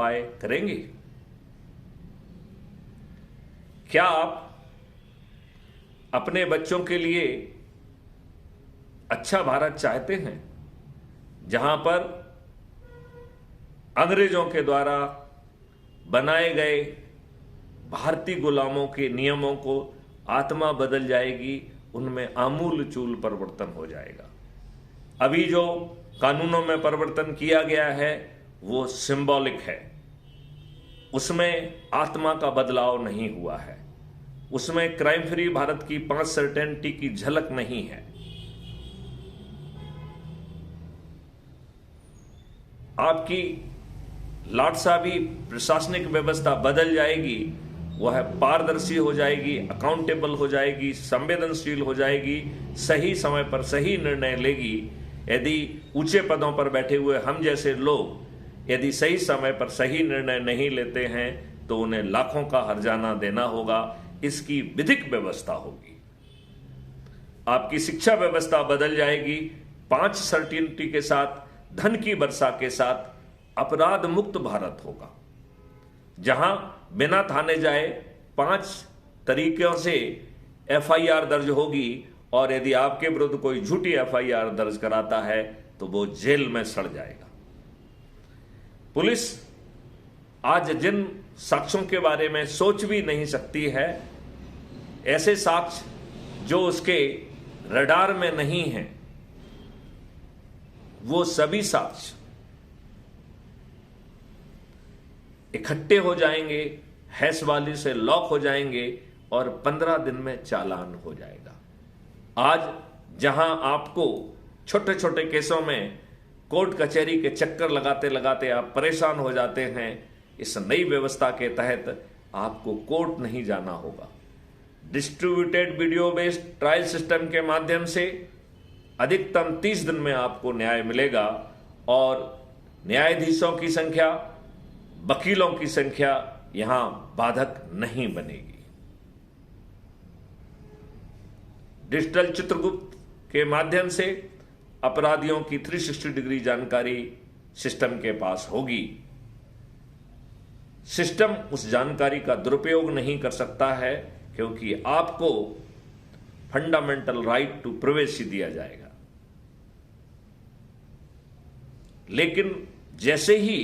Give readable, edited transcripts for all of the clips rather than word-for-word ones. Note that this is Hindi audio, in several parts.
उपाय करेंगे? क्या आप अपने बच्चों के लिए अच्छा भारत चाहते हैं, जहां पर अंग्रेजों के द्वारा बनाए गए भारतीय गुलामों के नियमों को आत्मा बदल जाएगी, उनमें आमूल चूल परिवर्तन हो जाएगा? अभी जो कानूनों में परिवर्तन किया गया है वो सिंबॉलिक है, उसमें आत्मा का बदलाव नहीं हुआ है, उसमें क्राइम फ्री भारत की 5 सर्टेनिटी की झलक नहीं है। आपकी लाटसाबी प्रशासनिक व्यवस्था बदल जाएगी, वह पारदर्शी हो जाएगी, अकाउंटेबल हो जाएगी, संवेदनशील हो जाएगी, सही समय पर सही निर्णय लेगी। यदि ऊंचे पदों पर बैठे हुए हम जैसे लोग यदि सही समय पर सही निर्णय नहीं लेते हैं तो उन्हें लाखों का हर्जाना देना होगा। इसकी विधिक व्यवस्था होगी। आपकी शिक्षा व्यवस्था बदल जाएगी। 5 सर्टेनिटी के साथ, धन की वर्षा के साथ अपराध मुक्त भारत होगा, जहां बिना थाने जाए 5 तरीकों से FIR दर्ज होगी, और यदि आपके विरुद्ध कोई झूठी FIR दर्ज कराता है तो वो जेल में सड़ जाएगा। पुलिस आज जिन साक्ष्यों के बारे में सोच भी नहीं सकती है, ऐसे साक्ष्य जो उसके रडार में नहीं हैं, वो सभी साक्ष्य इकट्ठे हो जाएंगे, हैश वाली से लॉक हो जाएंगे और 15 दिन में चालान हो जाएगा। आज जहां आपको छोटे छोटे केसों में कोर्ट कचहरी के चक्कर लगाते लगाते आप परेशान हो जाते हैं, इस नई व्यवस्था के तहत आपको कोर्ट नहीं जाना होगा। Distributed video based trial system के माध्यम से अधिकतम 30 दिन में आपको न्याय मिलेगा, और न्यायाधीशों की संख्या, वकीलों की संख्या यहां बाधक नहीं बनेगी। डिजिटल चित्रगुप्त के माध्यम से अपराधियों की 360 डिग्री जानकारी सिस्टम के पास होगी। सिस्टम उस जानकारी का दुरुपयोग नहीं कर सकता है, क्योंकि आपको फंडामेंटल राइट टू प्राइवेसी दिया जाएगा। लेकिन जैसे ही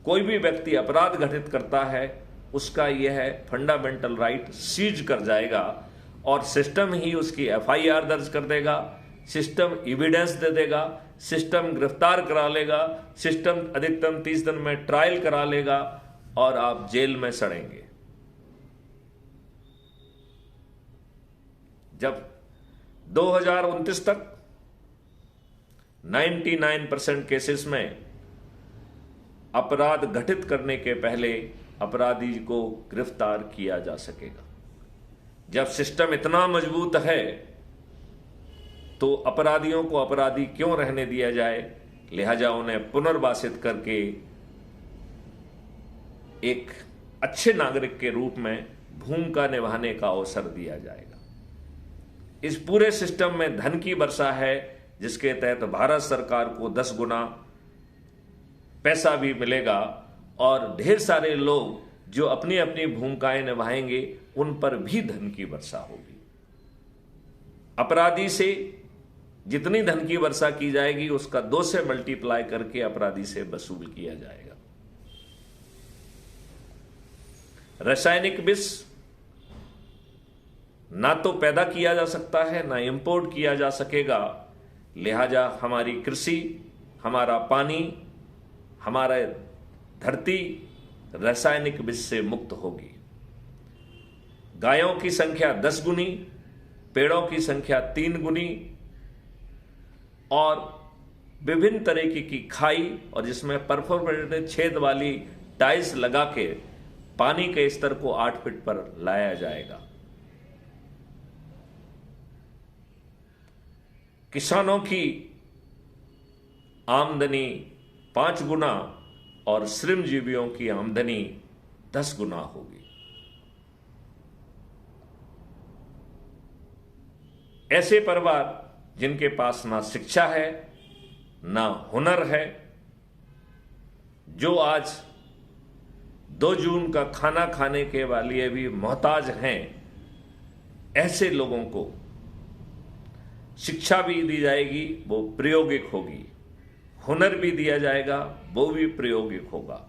कोई भी व्यक्ति अपराध घटित करता है, उसका यह फंडामेंटल राइट सीज कर जाएगा, और सिस्टम ही उसकी FIR दर्ज कर देगा, सिस्टम एविडेंस दे देगा, सिस्टम गिरफ्तार करा लेगा, सिस्टम अधिकतम 30 दिन में ट्रायल करा लेगा, और आप जेल में सड़ेंगे। जब 2029 तक 99% केसेस में अपराध घटित करने के पहले अपराधी को गिरफ्तार किया जा सकेगा। जब सिस्टम इतना मजबूत है तो अपराधियों को अपराधी क्यों रहने दिया जाए, लिहाजा उन्हें पुनर्वासित करके एक अच्छे नागरिक के रूप में भूमिका निभाने का अवसर दिया जाएगा। इस पूरे सिस्टम में धन की वर्षा है, जिसके तहत भारत सरकार को 10 गुना पैसा भी मिलेगा, और ढेर सारे लोग जो अपनी अपनी भूमिकाएं निभाएंगे उन पर भी धन की वर्षा होगी। अपराधी से जितनी धन की वर्षा की जाएगी उसका 2 से मल्टीप्लाई करके अपराधी से वसूल किया जाएगा। रासायनिक विष ना तो पैदा किया जा सकता है, ना इंपोर्ट किया जा सकेगा, लिहाजा हमारी कृषि, हमारा पानी, हमारा धरती रासायनिक विष से मुक्त होगी। गायों की संख्या 10 गुनी, पेड़ों की संख्या 3 गुनी, और विभिन्न तरीके की खाई और जिसमें परफोरेटेड छेद वाली टाइल्स लगा के पानी के स्तर को 8 फीट पर लाया जाएगा। किसानों की आमदनी 5 गुना और श्रमजीवियों की आमदनी 10 गुना होगी। ऐसे परिवार जिनके पास ना शिक्षा है, ना हुनर है, जो आज 2 जून का खाना खाने के लिए भी मोहताज हैं, ऐसे लोगों को शिक्षा भी दी जाएगी, वो प्रायोगिक होगी। हुनर भी दिया जाएगा, वो भी प्रायोगिक होगा।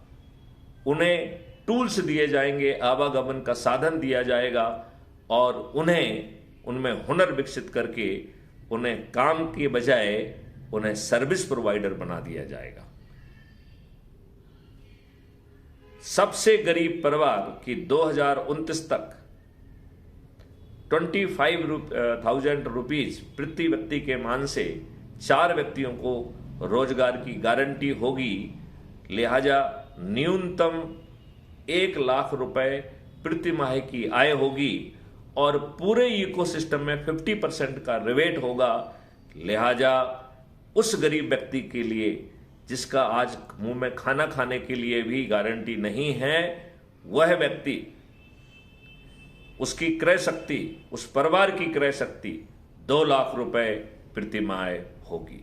उन्हें टूल्स दिए जाएंगे, आवागमन का साधन दिया जाएगा और उन्हें उनमें हुनर विकसित करके उन्हें काम के बजाय उन्हें सर्विस प्रोवाइडर बना दिया जाएगा। सबसे गरीब परिवार की 2029 तक 25,000 रुपीज प्रति व्यक्ति के मान से 4 व्यक्तियों को रोजगार की गारंटी होगी। लिहाजा न्यूनतम 1 लाख रुपए प्रति माह की आय होगी और पूरे इकोसिस्टम में 50% का रिबेट होगा। लिहाजा उस गरीब व्यक्ति के लिए जिसका आज मुंह में खाना खाने के लिए भी गारंटी नहीं है, वह व्यक्ति, उसकी क्रय शक्ति, उस परिवार की क्रय शक्ति 2 लाख रुपए प्रति माह होगी।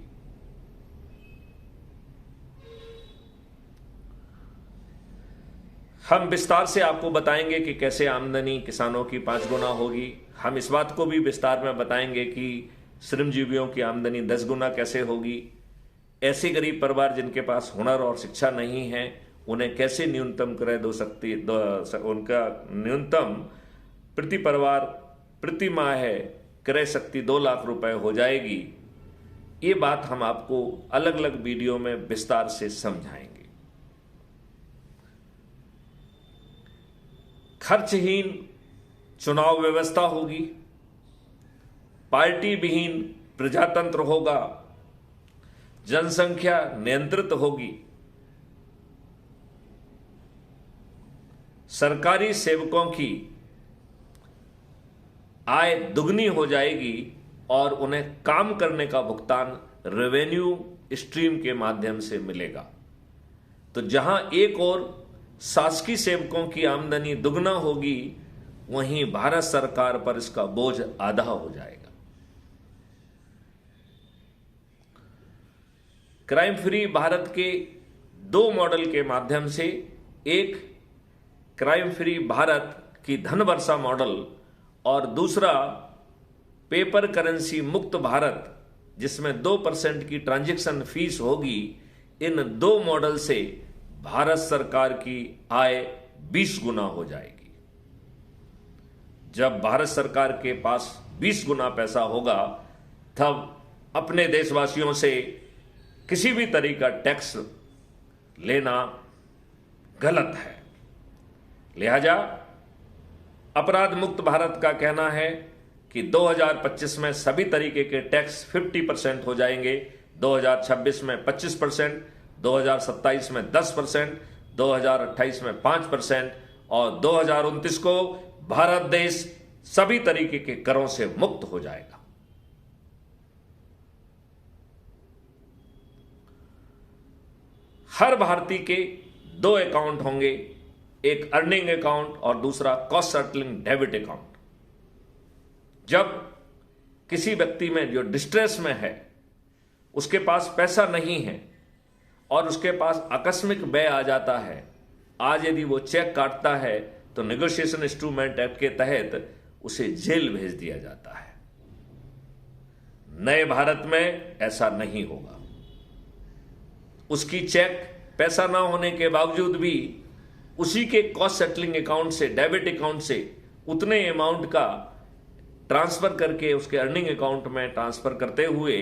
हम विस्तार से आपको बताएंगे कि कैसे आमदनी किसानों की 5 गुना होगी। हम इस बात को भी विस्तार में बताएंगे कि श्रमजीवियों की आमदनी 10 गुना कैसे होगी। ऐसे गरीब परिवार जिनके पास हुनर और शिक्षा नहीं है, उन्हें कैसे न्यूनतम क्रय उनका न्यूनतम प्रति परिवार प्रति माह क्रय शक्ति 2 लाख रुपए हो जाएगी। ये बात हम आपको अलग अलग वीडियो में विस्तार से समझाएंगे। खर्चहीन चुनाव व्यवस्था होगी, पार्टी विहीन प्रजातंत्र होगा, जनसंख्या नियंत्रित होगी, सरकारी सेवकों की आय दुगनी हो जाएगी और उन्हें काम करने का भुगतान रेवेन्यू स्ट्रीम के माध्यम से मिलेगा। तो जहां एक और शासकीय सेवकों की आमदनी दुगना होगी, वहीं भारत सरकार पर इसका बोझ आधा हो जाएगा। क्राइम फ्री भारत के 2 मॉडल के माध्यम से, एक क्राइम फ्री भारत की धन वर्षा मॉडल और दूसरा पेपर करेंसी मुक्त भारत जिसमें 2% की ट्रांजैक्शन फीस होगी। इन 2 मॉडल से भारत सरकार की आय 20 गुना हो जाएगी। जब भारत सरकार के पास 20 गुना पैसा होगा, तब अपने देशवासियों से किसी भी तरह का टैक्स लेना गलत है। लिहाजा अपराध मुक्त भारत का कहना है कि 2025 में सभी तरीके के टैक्स 50% हो जाएंगे, 2026 में 25%, 2027 में 10%, 2028 में 5% और 2029 को भारत देश सभी तरीके के करों से मुक्त हो जाएगा। हर भारतीय के 2 अकाउंट होंगे, एक अर्निंग अकाउंट और दूसरा कॉस्ट सेटलिंग डेबिट अकाउंट। जब किसी व्यक्ति में जो डिस्ट्रेस में है, उसके पास पैसा नहीं है और उसके पास आकस्मिक व्यय आ जाता है, आज यदि वो चेक काटता है तो नेगोशिएशन इंस्ट्रूमेंट एक्ट के तहत उसे जेल भेज दिया जाता है। नए भारत में ऐसा नहीं होगा। उसकी चेक पैसा ना होने के बावजूद भी उसी के कॉस्ट सेटलिंग अकाउंट से, डेबिट अकाउंट से उतने अमाउंट का ट्रांसफर करके उसके अर्निंग अकाउंट में ट्रांसफर करते हुए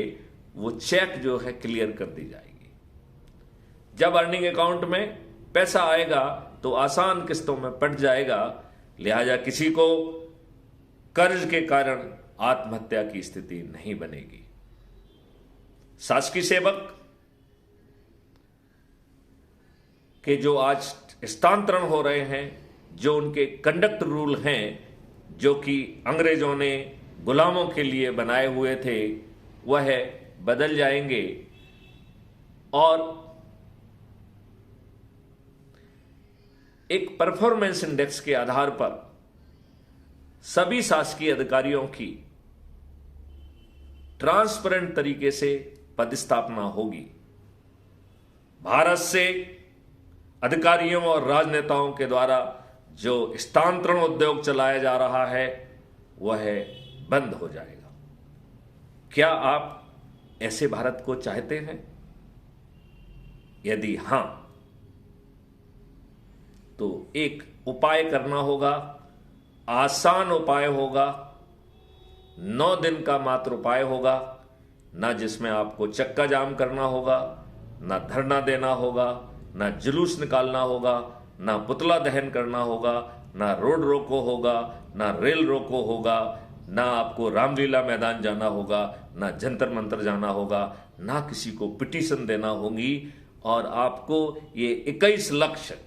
वो चेक जो है क्लियर कर दी जाएगी। जब अर्निंग अकाउंट में पैसा आएगा तो आसान किस्तों में पट जाएगा। लिहाजा किसी को कर्ज के कारण आत्महत्या की स्थिति नहीं बनेगी। शासकीय सेवक के जो आज स्थानांतरण हो रहे हैं, जो उनके कंडक्ट रूल हैं, जो कि अंग्रेजों ने गुलामों के लिए बनाए हुए थे, वह बदल जाएंगे और एक परफॉर्मेंस इंडेक्स के आधार पर सभी शासकीय अधिकारियों की ट्रांसपेरेंट तरीके से पदस्थापना होगी। भारत से अधिकारियों और राजनेताओं के द्वारा जो स्थानांतरण उद्योग चलाया जा रहा है वह बंद हो जाएगा। क्या आप ऐसे भारत को चाहते हैं? यदि हां, तो एक उपाय करना होगा, आसान उपाय होगा, 9 दिन का मात्र उपाय होगा, ना जिसमें आपको चक्का जाम करना होगा, ना धरना देना होगा, ना जुलूस निकालना होगा, ना पुतला दहन करना होगा, ना रोड रोको होगा, ना रेल रोको होगा, ना आपको रामलीला मैदान जाना होगा, ना जंतर मंतर जाना होगा, ना किसी को पिटीशन देना होगी। और आपको ये 21 लक्ष्य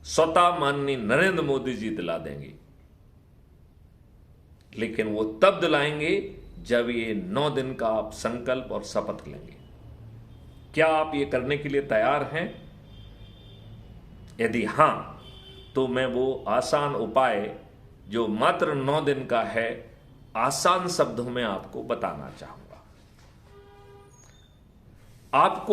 स्वतः माननीय नरेंद्र मोदी जी दिला देंगे। लेकिन वो तब दिलाएंगे जब ये 9 दिन का आप संकल्प और शपथ लेंगे। क्या आप ये करने के लिए तैयार हैं? यदि हां, तो मैं वो आसान उपाय जो मात्र 9 दिन का है, आसान शब्दों में आपको बताना चाहूंगा। आपको